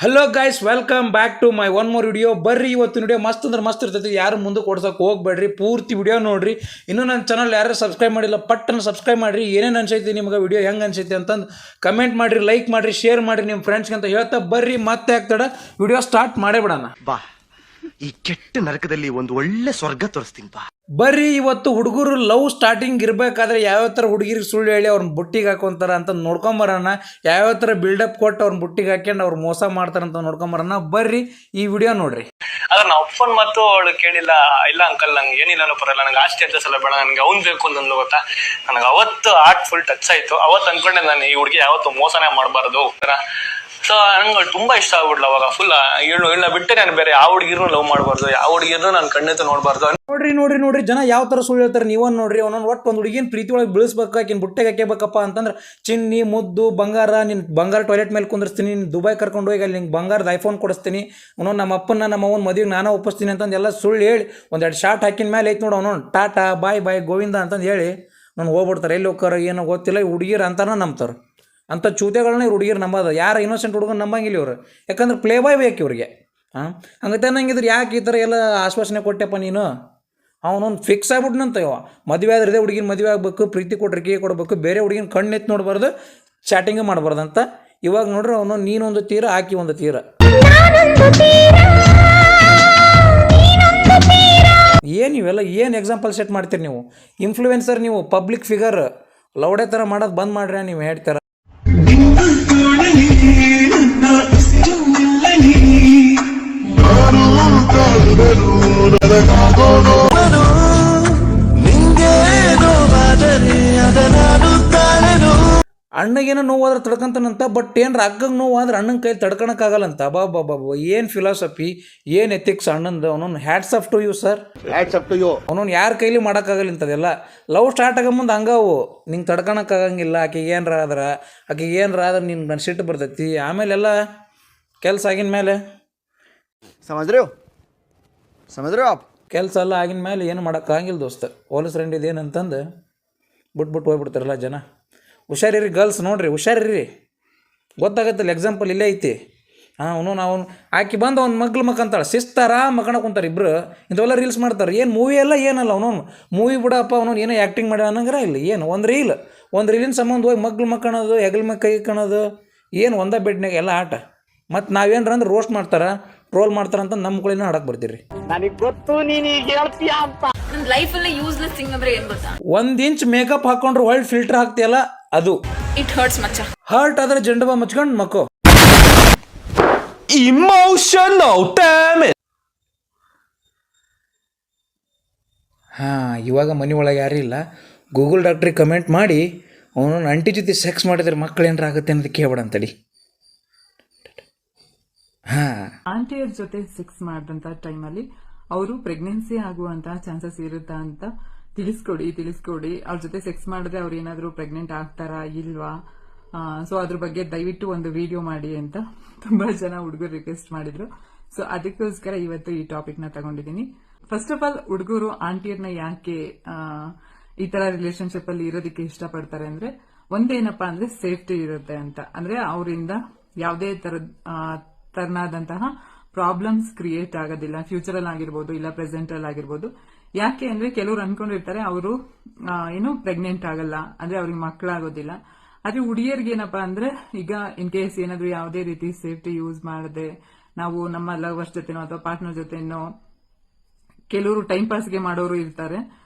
Hello guys, welcome back to my one more video. ಬರ್ರಿ ಇವತ್ತಿನ video ಮಸ್ತ್ ಅಂದ್ರೆ ಮಸ್ತ್ ಇರ್ತೈತಿ. ಯಾರು ಮುಂದಕ್ಕೆ ಓಡ್ಸೋಕೆ ಹೋಗ್ಬೇಡ್ರಿ, ಪೂರ್ತಿ ವಿಡಿಯೋ ನೋಡ್ರಿ. ಇನ್ನೂ ನನ್ನ ಚಾನಲ್ ಯಾರು ಸಬ್ಸ್ಕ್ರೈಬ್ ಮಾಡಿಲ್ಲ, ಪಟ್ಟನ್ನು ಸಬ್ಸ್ಕ್ರೈಬ್ ಮಾಡಿರಿ. ಏನೇನು ಅನ್ಸೈತಿ ನಿಮ್ಗೆ ವಿಡಿಯೋ ಹೆಂಗೆ ಅನ್ಸೈತಿ ಅಂತಂದು ಕಮೆಂಟ್ ಮಾಡಿರಿ, ಲೈಕ್ ಮಾಡಿರಿ, ಶೇರ್ ಮಾಡಿರಿ ನಿಮ್ಮ ಫ್ರೆಂಡ್ಸ್ಗೆ ಅಂತ ಹೇಳ್ತಾ ಬರ್ರಿ ಮತ್ತೆ ಆಗ್ತಾಡ ವಿಡಿಯೋ ಸ್ಟಾರ್ಟ್ ಮಾಡೇ ಬಿಡೋಣ. ಬಾ, ಈ ಕೆಟ್ಟ ನರಕದಲ್ಲಿ ಒಂದು ಒಳ್ಳೆ ಸ್ವರ್ಗ ತೋರಿಸ್ತೀನಿ ಬಾ. ಬರ್ರಿ ಇವತ್ತು ಹುಡುಗರು ಲವ್ ಸ್ಟಾರ್ಟಿಂಗ್ ಇರಬೇಕಾದ್ರೆ ಯಾವ್ಯಾವ ಥರ ಹುಡುಗಿರಿಗೆ ಸುಳ್ಳು ಹೇಳಿ ಅವ್ರನ್ನ ಬುಟ್ಟಿಗೆ ಹಾಕೊಂತಾರ ಅಂತ ನೋಡ್ಕೊಂಬರೋಣ. ಯಾವ್ಯಾವ ಥರ ಬಿಲ್ಡಪ್ ಕೊಟ್ಟು ಅವ್ರನ್ನ ಬುಟ್ಟಿಗೆ ಹಾಕ್ಯಂಡು ಅವ್ರು ಮೋಸ ಮಾಡ್ತಾರಂತ ನೋಡ್ಕೊಂಬರೋಣ. ಬರ್ರಿ ಈ ವಿಡಿಯೋ ನೋಡ್ರಿ. ಆದ್ರೆ ನಾ ಅಪ್ಪನ್ ಮತ್ತು ಅವಳು ಕೇಳಿಲ್ಲ. ಇಲ್ಲ ಅಂಕಲ್, ನಂಗೆ ಏನಿಲ್ಲ ಪರಲ್ಲ, ನನಗೆ ಆಸ್ತಿ ಅಂತ ಸಲ ಬೇಡ, ನನಗೆ ಅವ್ನು ಬೇಕು ಅಂತಂದು ಗೊತ್ತಾ. ನನಗೆ ಅವತ್ತು ಹಾರ್ಟ್ ಫುಲ್ ಟಚ್ ಆಯ್ತು. ಅವತ್ತು ಅನ್ಕೊಂಡೆ ನಾನು ಈ ಹುಡುಗಿ ಯಾವತ್ತು ಮೋಸನೇ ಮಾಡಬಾರ್ದು. ಸೊ ನಂಗೆ ತುಂಬಾ ಇಷ್ಟ ಆಗ್ಬಿಡ್ಲ ಅವಾಗ. ಫುಲ್ ಇಲ್ಲ ಬಿಟ್ಟೆ ನಾನು ಬೇರೆ ಯಾವ ಹುಡುಗಿರ್ನು ಲವ್ ಮಾಡಬಾರ್ದು, ಯಾವ ಹುಡುಗಿರ್ನು ನಾನು ಕಣ್ಣೆತ್ತು ನೋಡಬಾರ್ದು. ನೋಡ್ರಿ ಜನ ಯಾವ ಥರ ಸುಳ್ಳು ಹೇಳ್ತಾರೆ ನೀವೊಂದು ನೋಡ್ರಿ. ಅವನೊಂದು ಒಟ್ಟು ಒಂದು ಹುಡುಗಿನ ಪ್ರೀತಿ ಒಳಗೆ ಬೀಳಿಸ್ಬೇಕು, ಆಕಿನ ಬುಟ್ಟೆಗೆ ಹಾಕಬೇಕಪ್ಪ ಅಂತಂದ್ರೆ ಚಿನ್ನಿ ಮುದ್ದು ಬಂಗಾರ, ನಿನ್ನ ಬಂಗಾರ ಟಾಯ್ಲೆಟ್ ಮೇಲೆ ಕುಂದಿರ್ಸ್ತೀನಿ, ನಿನ್ನ ದುಬೈ ಕರ್ಕೊಂಡು ಹೋಗಿ ಅಲ್ಲಿ ನಿಂಗೆ ಬಂಗಾರದ ಐಫೋನ್ ಕೊಡಿಸ್ತೀನಿ, ಅವನೊಂದು ನಮ್ಮ ಅಪ್ಪನ ನಮ್ಮ ಅವ್ನ ಮದುವೆಗೆ ನಾನು ಒಪ್ಪಿಸ್ತೀನಿ ಅಂತಂದು ಎಲ್ಲ ಸುಳ್ಳು ಹೇಳಿ ಒಂದೆರಡು ಶಾರ್ಟ್ ಹಾಕಿನ ಮೇಲೆ ಐತೆ ನೋಡು ಅವನು ಟಾಟಾ ಬಾಯ್ ಬಾಯ್ ಗೋವಿಂದ ಅಂತಂದು ಹೇಳಿ ನಾನು ಹೋಗ್ಬಿಡ್ತಾರೆ. ಎಲ್ಲಿ ಹೋಗ್ತಾರ ಏನೋ ಗೊತ್ತಿಲ್ಲ. ಹುಡುಗಿರು ಅಂತಾನ ನಂಬ್ತಾರೆ. ಅಂಥ ಚೂತೆಗಳನ್ನ ಇವ್ರು ಹುಡುಗಿರು ನಂಬೋದು. ಯಾರು ಇನ್ನೋಸೆಂಟ್ ಹುಡುಗನ ನಂಬಂಗಿಲ್ಲ ಇವರು, ಯಾಕಂದ್ರೆ ಪ್ಲೇ ಬಾಯ್ ಬೇಕು ಇವ್ರಿಗೆ. ಹಂಗತ್ತೆ ನಂಗಿದ್ರೆ ಯಾಕೆ ಈ ಥರ ಎಲ್ಲ ಆಶ್ವಾಸನೆ ಕೊಟ್ಟೆಪ್ಪ ನೀನು. ಅವನೊಂದು ಫಿಕ್ಸ್ ಆಗ್ಬಿಟ್ನಂತ. ಮದುವೆ ಆದ್ರೆ ಇದೇ ಹುಡುಗಿನ ಮದುವೆ ಆಗಬೇಕು, ಪ್ರೀತಿ ಕೊಟ್ರೆ ಕೇ ಕೊಡಬೇಕು, ಬೇರೆ ಹುಡುಗಿನ ಕಣ್ಣೆತ್ತು ನೋಡಬಾರ್ದು, ಚಾಟಿಂಗ್ ಮಾಡಬಾರ್ದು ಅಂತ. ಇವಾಗ ನೋಡ್ರಿ ಅವನು ನೀನೊಂದು ತೀರ ಆಕಿ ಒಂದು ತೀರ. ಏನು ಇವೆಲ್ಲ ಏನು ಎಕ್ಸಾಂಪಲ್ ಸೆಟ್ ಮಾಡ್ತೀರಿ ನೀವು? ಇನ್ಫ್ಲೂಯೆನ್ಸರ್ ನೀವು, ಪಬ್ಲಿಕ್ ಫಿಗರ್. ಲೌಡೆ ಥರ ಮಾಡೋದು ಬಂದ್ ಮಾಡ್ರಿ ನೀವು ಹೇಳ್ತೀರ. ಅಣ್ಣಗೇನೋ ನೋವಾದ್ರೆ ತಡ್ಕೊಂತಾನಂತ, ಬಟ್ ಏನ್ರ ಅಕ್ಕಂಗೆ ನೋವಾದ್ರೆ ಅಣ್ಣನ ಕೈಲಿ ತಡ್ಕೊಳಕ್ಕಾಗಲ್ಲಂತ. ಬಾಬಾ ಏನು ಫಿಲಾಸಫಿ, ಏನು ಎಥಿಕ್ಸ್ ಅಣ್ಣಂದು. ಅವನೊಂದು hats off to you sir, hats off to you. ಅವನೊಂದು ಯಾರ ಕೈಲಿ ಮಾಡೋಕ್ಕಾಗಲ್ಲ ಇಂಥದ್ದೆಲ್ಲ. ಲವ್ ಸ್ಟಾರ್ಟ್ ಆಗೋ ಮುಂದೆ ಹಂಗಾವು ನಿಂಗೆ ತಡ್ಕೊಳಕ್ಕಾಗಂಗಿಲ್ಲ. ಆಕೆಗೆ ಏನರ ಆದ್ರೆ ನಿನ್ಗೆ ಸಿಟ್ಟು ಬರ್ತೈತಿ. ಆಮೇಲೆಲ್ಲ ಕೆಲಸ ಆಗಿನ ಮೇಲೆ ಕೆಲಸ ಎಲ್ಲ ಆಗಿನ ಮೇಲೆ ಏನು ಮಾಡೋಕ್ಕಾಗಿಲ್ಲ ದೋಸ್ತ. ಹೋಲಿಸ್ ರೆಂಡಿದು ಏನಂತಂದು ಬಿಟ್ಬಿಟ್ಟು ಹೋಗ್ಬಿಡ್ತಾರಲ್ಲ ಜನ. ಹುಷಾರಿರಿ ಗರ್ಲ್ಸ್, ನೋಡ್ರಿ ಹುಷಾರಿರಿ, ಗೊತ್ತಾಗತ್ತಲ್ಲ. ಎಕ್ಸಾಂಪಲ್ ಇಲ್ಲೇ ಐತಿ. ನಾವು ಆಕಿ ಬಂದು ಅವ್ನು ಮಗ್ಳು ಮಕ್ಕಂತಾಳೆ, ಶಿಸ್ತಾರ ಮಕ್ಕಳ ಕುಂತಾರೆ ಇಬ್ಬರು. ಇಂಥವೆಲ್ಲ ರೀಲ್ಸ್ ಮಾಡ್ತಾರೆ. ಏನು ಮೂವಿ ಎಲ್ಲ ಏನಲ್ಲ ಅವನವನು ಮೂವಿ ಬಿಡಪ್ಪ. ಅವನವ್ನು ಏನೋ ಆ್ಯಕ್ಟಿಂಗ್ ಮಾಡ್ಯಾನ ಅನ್ನಂಗಾರ ಇಲ್ಲ. ಏನು ಒಂದು ರೀಲಿನ ಸಂಬಂಧ ಹೋಗಿ ಮಗ್ಳು ಮಕ್ಕಳೋದು, ಹೆಗಲ ಮೇಲೆ ಕೈ ಕಣೋದು, ಏನು ಒಂದೇ ಬೆಡ್ನಾಗ ಎಲ್ಲ ಆಟ. ಮತ್ತು ನಾವೇನ್ರ ಅಂದ್ರೆ ರೋಸ್ಟ್ ಮಾಡ್ತಾರೆ, ಟ್ರೋಲ್ ಮಾಡ್ತಾರಂತ ನಮ್ಮ ಮಕ್ಕಳನ್ನ ಆಡಕ್ಕೆ ಬರ್ತೀರಿ. ನನಗೆ ಗೊತ್ತು ನೀನು ಹೇಳ್ತೀಯ ಅಂತ. ನನ್ನ ಲೈಫಲ್ಲಿ ಯೂಸ್ಲೆಸ್ ಥಿಂಗ್ ಅಂದ್ರೆ ಏನು ಗೊತ್ತಾ? 1 ಇಂಚ್ ಮೇಕಪ್ ಹಾಕೊಂಡ್ರೆ ಒಳ್ಳೆ ಫಿಲ್ಟರ್ ಹಾಕ್ತಿಯಲ್ಲ ಅದು. ಇಟ್ ಹರ್ಟ್ಸ್ ಮಚ್ಚ. ಹರ್ಟ್ ಆದ್ರೆ ಜಂಡಬ ಮುಚ್ಕೊಂಡು ಮಕ್ಕೋ. Emotional damage. ಇವಾಗ ಮನೆ ಒಳಗೆ ಯಾರೂ ಇಲ್ಲ. ಗೂಗಲ್ ಡಾಕ್ಟ್ರಿಗೆ ಕಮೆಂಟ್ ಮಾಡಿ ಅವನು ಅಂಟಿ ಜೊತೆ ಸೆಕ್ಸ್ ಮಾಡಿದ್ರೆ ಮಕ್ಕಳೇನಾರ ಆಗುತ್ತೆ ಅನ್ನೋದು ಕೇಳ್ಬೇಡ ಅಂತಡಿ. ಆಂಟಿಯರ್ ಜೊತೆ ಸೆಕ್ಸ್ ಮಾಡಿದಂತ ಟೈಮಲ್ಲಿ ಅವರು ಪ್ರೆಗ್ನೆನ್ಸಿ ಆಗುವಂತಹ ಚಾನ್ಸಸ್ ಇರುತ್ತಾ ಅಂತ ತಿಳಿಸ್ಕೊಡಿ. ಅವ್ರ ಜೊತೆ ಸೆಕ್ಸ್ ಮಾಡಿದ್ರೆ ಅವ್ರು ಏನಾದ್ರು ಪ್ರೆಗ್ನೆಂಟ್ ಆಗ್ತಾರಾ ಇಲ್ವಾ, ಸೊ ಅದ್ರ ಬಗ್ಗೆ ದಯವಿಟ್ಟು ಒಂದು ವಿಡಿಯೋ ಮಾಡಿ ಅಂತ ತುಂಬಾ ಜನ ಹುಡುಗರು ರಿಕ್ವೆಸ್ಟ್ ಮಾಡಿದ್ರು. ಸೊ ಅದಕ್ಕೋಸ್ಕರ ಇವತ್ತು ಈ ಟಾಪಿಕ್ ನ ತಗೊಂಡಿದ್ದೀನಿ. ಫಸ್ಟ್ ಆಫ್ ಆಲ್, ಹುಡುಗರು ಆಂಟಿಯರ್ನ ಯಾಕೆ ಈ ತರ ರಿಲೇಶನ್ಶಿಪ್ ಅಲ್ಲಿ ಇರೋದಕ್ಕೆ ಇಷ್ಟಪಡ್ತಾರೆ ಅಂದ್ರೆ, ಒಂದೇನಪ್ಪಾ ಅಂದ್ರೆ ಸೇಫ್ಟಿ ಇರುತ್ತೆ ಅಂತ. ಅಂದ್ರೆ ಅವರಿಂದ ಯಾವುದೇ ತರನಾದಂತಹ ಪ್ರಾಬ್ಲಮ್ಸ್ ಕ್ರಿಯೇಟ್ ಆಗೋದಿಲ್ಲ, ಫ್ಯೂಚರ್ ಅಲ್ಲಿ ಆಗಿರ್ಬೋದು ಇಲ್ಲ ಪ್ರೆಸೆಂಟ್ ಅಲ್ಲಿ ಆಗಿರ್ಬೋದು. ಯಾಕೆ ಅಂದ್ರೆ ಕೆಲವ್ರು ಅನ್ಕೊಂಡಿರ್ತಾರೆ ಅವರು ಏನು ಪ್ರೆಗ್ನೆಂಟ್ ಆಗಲ್ಲ, ಅಂದ್ರೆ ಅವ್ರಿಗೆ ಮಕ್ಕಳಾಗೋದಿಲ್ಲ. ಆದ್ರೆ ಹುಡುಗಿಯರ್ಗೆ ಏನಪ್ಪಾ ಅಂದ್ರೆ, ಈಗ ಇನ್ ಕೇಸ್ ಏನಾದ್ರು ಯಾವುದೇ ರೀತಿ ಸೇಫ್ಟಿ ಯೂಸ್ ಮಾಡದೆ ನಾವು ನಮ್ಮ ಲವರ್ಸ್ ಜೊತೆನೋ ಅಥವಾ ಪಾರ್ಟ್ನರ್ ಜೊತೆನೋ, ಕೆಲವರು ಟೈಮ್ ಪಾಸ್ಗೆ ಮಾಡೋರು ಇರ್ತಾರೆ.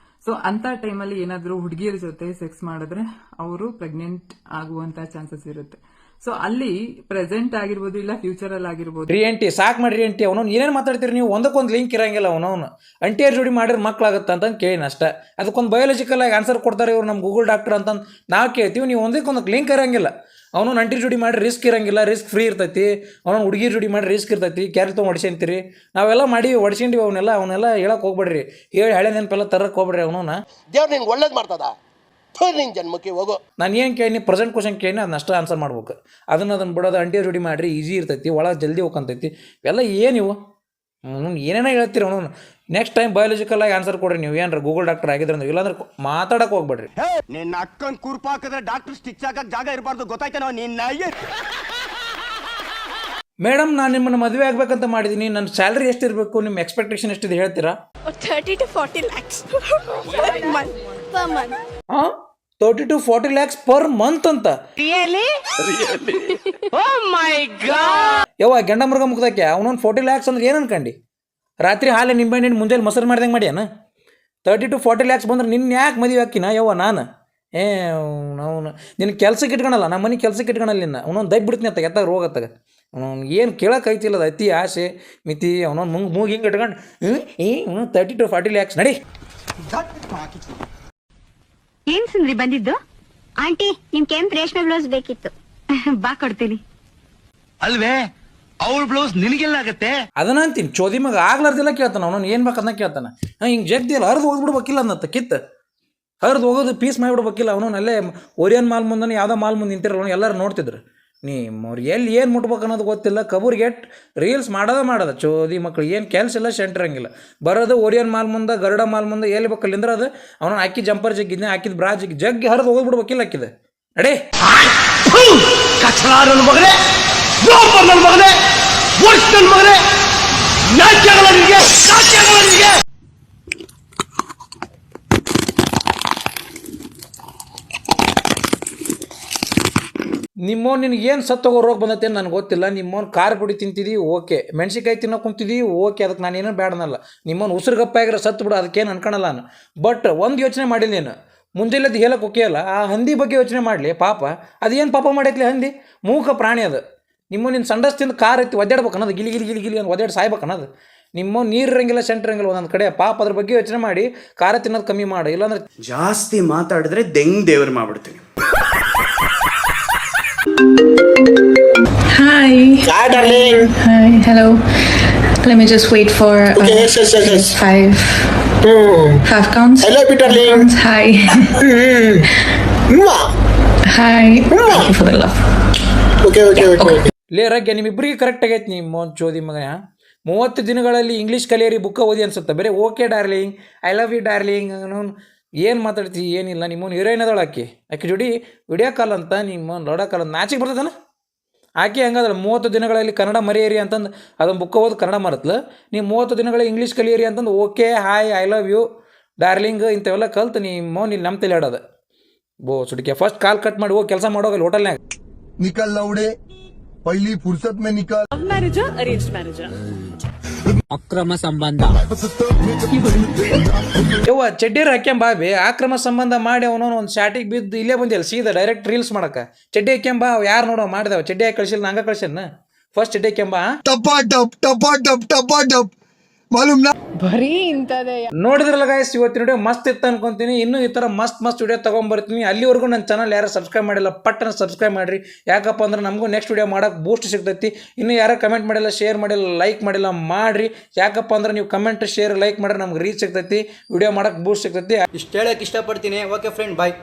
ಸೊ ಅಂತ ಟೈಮಲ್ಲಿ ಏನಾದ್ರು ಹುಡುಗಿಯರ ಜೊತೆ ಸೆಕ್ಸ್ ಮಾಡಿದ್ರೆ ಅವರು ಪ್ರೆಗ್ನೆಂಟ್ ಆಗುವಂತ ಚಾನ್ಸಸ್ ಇರುತ್ತೆ. ಸೊ ಅಲ್ಲಿ ಪ್ರೆಸೆಂಟ್ ಆಗಿರ್ಬೋದು ಇಲ್ಲ ಫ್ಯೂಚರ್ ಅಲ್ಲಿ ಆಗಿರ್ಬೋದು. ಆಂಟಿ ಸಾಕ್ ಮಾಡ್ರಿ ಆಂಟಿ, ಅವನು ಏನೇನು ಮಾತಾಡ್ತೀರಿ ನೀವು? ಒಂದಕ್ಕೊಂದು ಲಿಂಕ್ ಇರಂಗಿಲ್ಲ. ಅವನವನು ಅಂಟಿಯರ್ ಜೋಡಿ ಮಾಡಿದ್ರೆ ಮಕ್ಕಳಾಗುತ್ತೆ ಅಂತಂದು ಕೇಳಿನ ಅಷ್ಟೇ. ಅದಕ್ಕೊಂದು ಬಯೋಲಜಿಕಲ್ ಆಗಿ ಆನ್ಸರ್ ಕೊಡ್ತಾರೆ ಇವ್ರು, ನಮ್ಮ ಗೂಗಲ್ ಡಾಕ್ಟರ್ ಅಂತಂದು ನಾವು ಕೇಳ್ತೀವಿ. ನೀವು ಒಂದಕ್ಕೊಂದು ಲಿಂಕ್ ಇರಂಗಿಲ್ಲ. ಅವನು ಅಂಟಿ ಜೋಡಿ ಮಾಡಿ ರಿಸ್ಕ್ ಇರಂಗಿಲ್ಲ, ರಿಸ್ಕ್ ಫ್ರೀ ಇರ್ತೈತಿ. ಅವನು ಹುಡುಗಿ ಜೋಡಿ ಮಾಡಿ ರಿಸ್ಕ್ ಇರ್ತೈತಿ, ಕ್ಯಾರಿ ತೊಗೊಂಡು ಹೊಡ್ಸಂತೀರಿ. ನಾವೆಲ್ಲ ಮಾಡಿ ಹೊಡ್ಸಂಡಿವಿ. ಅವನ್ನೆಲ್ಲ ಹೇಳಕ್ಕೆ ಹೋಗ್ಬೇಡ್ರಿ, ಹೇಳಿ ಹಳೆ ನೆನಪೆಲ್ಲ ತರಕ್ಕೆ ಹೋಗ್ಬೇಡ್ರಿ. ಅವನವನ್ನ ದೇವ್ರು ನಿಂಗೆ ಒಳ್ಳೇದು ಮಾಡ್ತದ, ನಿನ್ನ ಜನ್ಮಕ್ಕೆ ಹೋಗೋ. ನಾನು ಏನು ಕೇಳಿ ಪ್ರೆಸೆಂಟ್ ಕ್ವಶನ್ ಕೇಳಿ ಅದನ್ನ ಅಷ್ಟೇ ಆನ್ಸರ್ ಮಾಡ್ಬೇಕು. ಅದನ್ನು ಬಿಡೋದು ಅಂಟಿಯರ್ ಜೋಡಿ ಮಾಡಿರಿ ಈಸಿ ಇರ್ತೈತಿ, ಒಳಗೆ ಜಲ್ದಿ ಹೋಗಂತೈತಿ. ಇವೆಲ್ಲ ಏನಿವು ಏನೇನೋ ಹೇಳ್ತೀರಿ. ಅವನು ನೆಕ್ಸ್ಟ್ ಟೈಮ್ ಬಯೋಲಜಿಕಲ್ ಆಗಿ ಆನ್ಸರ್ ಕೊಡ್ರಿ. ನೀವು ಏನಾರ ಗೂಗಲ್ ಡಾಕ್ಟರ್ ಆಗಿದ್ರೆ ಅಂದ್ರೆ, ಇಲ್ಲಾಂದ್ರೆ ಮಾತಾಡಕ್ಕೆ ಹೋಗ್ಬೇಡ್ರಿ. ನಿನ್ನ ಅಕ್ಕನ ಕುರ್ಪಾಕಿದ್ರೆ ಡಾಕ್ಟರ್ ಸ್ಟಿಚ್ ಹಾಕಕ್ಕೆ ಜಾಗ ಇರಬಾರ್ದು, ಗೊತ್ತಾಯ್ತೇನೋ ನಿನ್ನ. ಮೇಡಮ್ ನಾನು ನಿಮ್ಮನ್ನು ಮದುವೆ ಆಗ್ಬೇಕಂತ ಮಾಡಿದ್ದೀನಿ, ನನ್ನ ಸ್ಯಾಲ್ರಿ ಎಷ್ಟಿರಬೇಕು, ನಿಮ್ಮ ಎಕ್ಸ್ಪೆಕ್ಟೇಷನ್ ಎಷ್ಟಿದೆ ಹೇಳ್ತೀರಾ? 30 to 40 lakhs per month. ಹಾಂ, 30 to 40 lakhs ಪರ್ ಮಂತ್ ಅಂತ. ಯವ್ವ ಗಂಡ ಮೃಗ ಮುಗ್ದಕ್ಕೆ ಅವನೊಂದು 40 lakhs ಅಂದ್ರೆ ಏನು ಅನ್ಕಂಡು? ರಾತ್ರಿ ಹಾಲೆ ನಿಂಬೆಹಣ್ಣು ಮುಂಜಾನೆ ಮೊಸರು ಮಾಡ್ದಂಗೆ ಮಾಡ್ಯಾನ? 30 to 40 lakhs ಬಂದ್ರೆ ನಿನ್ನ ಯಾಕೆ ಮದುವೆ ಹಾಕಿನ ಯವ್ವ ನಾನು? ಅವನು ನಿನ್ನ ಕೆಲ್ಸಕ್ಕೆ ಇಟ್ಕೊಳಲ್ಲ, ನಮ್ಮ ಮನೆ ಕೆಲ್ಸಕ್ಕೆ ಇಟ್ಕೊಳಲ್ಲ ನಿನ್ನ. ಅವನೊಂದು ದಯ್ ಬಿಡ್ತೀನಿ ಅಂತ ಎತ್ತಾಗ ರೋಗತ್ತಾಗ ಅವನು ಏನು ಕೇಳೋಕೆ ಐತಿಲ್ಲ, ಅದು ಅತಿ ಆಸೆ ಮಿತಿ ಅವನೊಂದು ಮೂಗಿ ಹಿಂಗೆ ಇಟ್ಕೊಂಡು 30 to 40 lakhs ನಡಿ. ಏನ್ ಸುಂದ್ರಿ ಬಂದಿದ್ದು? ಆಂಟಿ ನಿಮ್ ಕೆಂಪ್ ರೇಷ್ಮೆ ಬ್ಲೌಸ್ ಬೇಕಿತ್ತು. ಬಾ ಕೊಡ್ತೀನಿ. ಅಲ್ವೇ ಅವಳ ಬ್ಲೌಸ್ ನಿನಗೆಲ್ಲ ಆಗತ್ತೆ? ಅದನ್ನ ಅಂತೀನಿ, ಚೋದಿ ಮಗ ಆಗ್ಲಾರ್ದಿಲ್ಲ ಕೇಳ್ತಾನೆ ಅವನು ಏನು ಬೇಕಂತ ಕೇಳ್ತಾನೆ. ಹಿಂಗೆ ಜಗ್ದಿಲ್ಲ ಹರಿದು ಹೋಗ್ಬಿಡ್ಬೇಕಿಲ್ಲ ಅನ್ನತ್ತ ಕಿತ್ತು ಹರಿದು ಹೋಗೋದು ಪೀಸ್ ಮಾಡಿಬಿಡ್ಬೇಕಿಲ್ಲ. ಅವನು ಅಲ್ಲೇ ಓರಿಯನ್ ಮಾಲ್ ಮುಂದೆ ಯಾವುದೋ ಮಾಲ್ ಮುಂದೆ ನಿಂತಿರಲ್ಲ, ಎಲ್ಲರೂ ನೋಡ್ತಿದ್ರು. ಅವ್ರು ಎಲ್ಲಿ ಏನು ಮುಟ್ಬೇಕು ಅನ್ನೋದು ಗೊತ್ತಿಲ್ಲ. ಕಬೂರ್ಗೆಟ್ ರೀಲ್ಸ್ ಮಾಡೋದ ಚೋದಿ ಮಕ್ಳು, ಏನು ಕೆಲಸ ಇಲ್ಲ, ಸೆಂಟ್ರಂಗಿಲ್ಲ. ಬರೋದು ಓರಿಯನ್ ಮಾಲ್ ಮುಂದೆ, ಗರುಡ ಮಾಲ್ ಮುಂದೆ, ಎಲ್ಲಿ ಬೇಕಲ್ಲಿ ನಿಂದ್ರದು. ಅವನು ಹಾಕಿ ಜಂಪರ್ ಜಗ್ಗಿದ್ನೆ, ಹಾಕಿದ ಬ್ರಾ ಜಗ್ಗಿ ಹರಿದು ಹೋಗ್ಬಿಡ್ಬೇಕಿಲ್ಲ ಹಾಕಿದೆ. ಅಡೇ ನಿಮ್ಮವ್ನು ನಿನಗೇನು ಸತ್ತೋಗೋ ರೋಗ ಬಂದೈತೆ ನನಗೆ ಗೊತ್ತಿಲ್ಲ. ನಿಮ್ಮವ್ನು ಖಾರ ಪುಡಿ ತಿಂತಿದ್ದೀವಿ ಓಕೆ, ಮೆಣಸಿಕಾಯಿ ತಿನ್ನೋ ಕುಂತಿದ್ದೀವಿ ಓಕೆ, ಅದಕ್ಕೆ ನಾನೇನೋ ಬೇಡನಲ್ಲ. ನಿಮ್ಮವ್ನು ಉಸಿರುಗಪ್ಪ ಆಗಿರೋ ಸತ್ತು ಬಿಡು, ಅದಕ್ಕೇನು ಅನ್ಕೊಳಲ್ಲ ನಾನು. ಬಟ್ ಒಂದು ಯೋಚನೆ ಮಾಡಿಲ್ಲ ನೀನು, ಮುಂಜಾನೆದ್ದು ಹೇಳಕ್ಕೆ ಒಕೆಯಲ್ಲ. ಆ ಹಂದಿ ಬಗ್ಗೆ ಯೋಚನೆ ಮಾಡಲಿ ಪಾಪ. ಅದೇನು ಪಾಪ ಮಾಡೈತ್ಲಿ ಹಂದಿ? ಮೂಕ ಪ್ರಾಣಿ ಅದು. ನಿನ್ನ ಸಂಡಸ್ ತಿಂದು ಕಾರ್ ಎತ್ತಿ ಒದ್ದಾಡ್ಬೇಕು ಅನ್ನೋದು, ಗಿಲಿ ಗಿಲಿ ಗಿಲಿ ಗಿಲಿ ಅಂತ ಒದ್ದಾಡಿ ಸಾಯ್ಬೇಕು ಅನ್ನೋದು. ನಿಮ್ಮ ನೀರು ಇರಂಗಿಲ್ಲ, ಸೆಂಟ್ರ್ ಇರಂಗಿಲ್ಲ ಒಂದೊಂದು ಕಡೆ. ಪಾಪ ಅದ್ರ ಬಗ್ಗೆ ಯೋಚನೆ ಮಾಡಿ ಖಾರ ತಿನ್ನೋದು ಕಮ್ಮಿ ಮಾಡು, ಇಲ್ಲಾಂದ್ರೆ ಜಾಸ್ತಿ ಮಾತಾಡಿದ್ರೆ ದೆಂಗ್ ದೇವ್ರು ಮಾಡ್ಬಿಡ್ತೀನಿ. Hi. Hi, darling. Hi. Hello. Let me just wait for Okay, yes. five counts. I love you, darling. Counts. Hi. Mwah. Hi. Thank you for the love. Okay. ಲೇ ರಗ್ಗೆ ನಿಮ್ಮಿಬ್ಬರಿಗೆ ಕರೆಕ್ಟ್ ಆಗೈತೆ. ನಿಮ್ಮ ಚೋದಿ ಮಗ 30 ದಿನಗಳಲ್ಲಿ ಇಂಗ್ಲೀಷ್ ಕಲಿಯರಿ ಬುಕ್ಕ ಓದಿ ಅನ್ಸುತ್ತೆ. ಬರೀ okay darling, I love you darling, ಏನು ಮಾತಾಡ್ತಿ ಏನಿಲ್ಲ. ನಿಮ್ಮವ್ನು ಹೀರೋಯಿನ್ ಅದಳ ಆಕೆ ಜೋಡಿ ವಿಡಿಯೋ ಕಾಲ್ ಅಂತ, ನಿಮ್ಮ ಲೋಡೋ ಕಾಲ್ ಅಂತ ನಾಚಿಗೆ ಬರ್ತದನ ಆಕೆ. ಹಂಗದಲ್ಲ 30 ದಿನಗಳಲ್ಲಿ ಕನ್ನಡ ಮರೆಯಿರಿ ಅಂತಂದು ಅದೊಂದು ಬುಕ್ಕ ಓದಿ ಕನ್ನಡ ಮರತ್ಲು. ನೀವು 30 ದಿನಗಳಲ್ಲಿ ಇಂಗ್ಲೀಷ್ ಕಲಿಯಿರಿ ಅಂತಂದು okay, hi, I love you darling ಇಂಥವೆಲ್ಲ ಕಲ್ತು ನಿಮ್ಮ ಇಲ್ಲಿ ನಮ್ಮ ತಲೆ ಆಡೋದು. ಬೋ ಸುಡಿಕೆ ಫಸ್ಟ್ ಕಾಲ್ ಕಟ್ ಮಾಡಿ ಹೋಗಿ ಕೆಲಸ ಮಾಡೋಗಲ್ಲ ಹೋಟೆಲ್ನಾಗ. निकल लौड़े पहली फुर्सत में निकल. ಮ್ಯಾರೇಜಾ ಅರೇಂಜ್ ಮ್ಯಾರೇಜಾ? ಅಕ್ರಮ ಸಂಬಂಧ. ಯವ್ವ ಚಡ್ಡೀರು ಹಾಕ್ಯಂಬಾಬಿ ಅಕ್ರಮ ಸಂಬಂಧ ಮಾಡಿ ಅವನವನು ಒಂದು ಶಾಟಿಗೆ ಬಿದ್ದು ಇಲ್ಲೇ ಬಂದಿಲ್ಲ ಸೀದಾ ಡೈರೆಕ್ಟ್ ರೀಲ್ಸ್ ಮಾಡಕ್ಕೆ. ಚಡ್ಡಿ ಹಾಕ್ಯಂಬ ಯಾರು ನೋಡೋ ಮಾಡಿದವ, ಚಡ್ಡಿ ಹಾಕಿ ಕಳಿಸಿಲ್ಲ, ನಂಗೆ ಕಳ್ಸೇನ ಫಸ್ಟ್ ಚಡ್ಡಿ ಹಾಕ್ಯಂಬ. ಟಪಾ ಡಪ್ ಮಾಲೂಮ್ ನಾ ಬರೀ ಇಂಥದೇ. ನೋಡಿದ್ರಲ್ಲ ಗಾಯ್ಸ್, ಇವತ್ತಿನ ವಿಡಿಯೋ ಮಸ್ತ್ ಇತ್ತು ಅನ್ಕೊಂತೀನಿ. ಇನ್ನೂ ಈ ಥರ ಮಸ್ತ್ ವಿಡಿಯೋ ತೊಗೊಂಬರ್ತೀನಿ. ಅಲ್ಲಿವರೆಗೂ ನನ್ನ ಚಾನಲ್ ಯಾರು ಸಬ್ಸ್ಕ್ರೈಬ್ ಮಾಡಿಲ್ಲ ಪಟ್ಟನ ಸಬ್ಸ್ಕ್ರೈಬ್ ಮಾಡಿರಿ. ಯಾಕಪ್ಪ ಅಂದ್ರೆ ನಮಗೂ ನೆಕ್ಸ್ಟ್ ವಿಡಿಯೋ ಮಾಡೋಕೆ ಬೂಸ್ಟ್ ಸಿಗ್ತೈತಿ. ಇನ್ನೂ ಯಾರು ಕಮೆಂಟ್ ಮಾಡಿಲ್ಲ, ಶೇರ್ ಮಾಡಿಲ್ಲ, ಲೈಕ್ ಮಾಡಿಲ್ಲ ಮಾಡಿರಿ. ಯಾಕಪ್ಪ ಅಂದ್ರೆ ನೀವು ಕಮೆಂಟ್, ಶೇರ್, ಲೈಕ್ ಮಾಡಿದ್ರೆ ನಮ್ಗೆ ರೀಚ್ ಸಿಗ್ತೈತಿ, ವಿಡಿಯೋ ಮಾಡೋಕೆ ಬೂಸ್ಟ್ ಸಿಗ್ತೈತಿ. ಇಷ್ಟು ಹೇಳಕ್ಕೆ ಇಷ್ಟಪಡ್ತೀನಿ. ಓಕೆ ಫ್ರೆಂಡ್, ಬಾಯ್.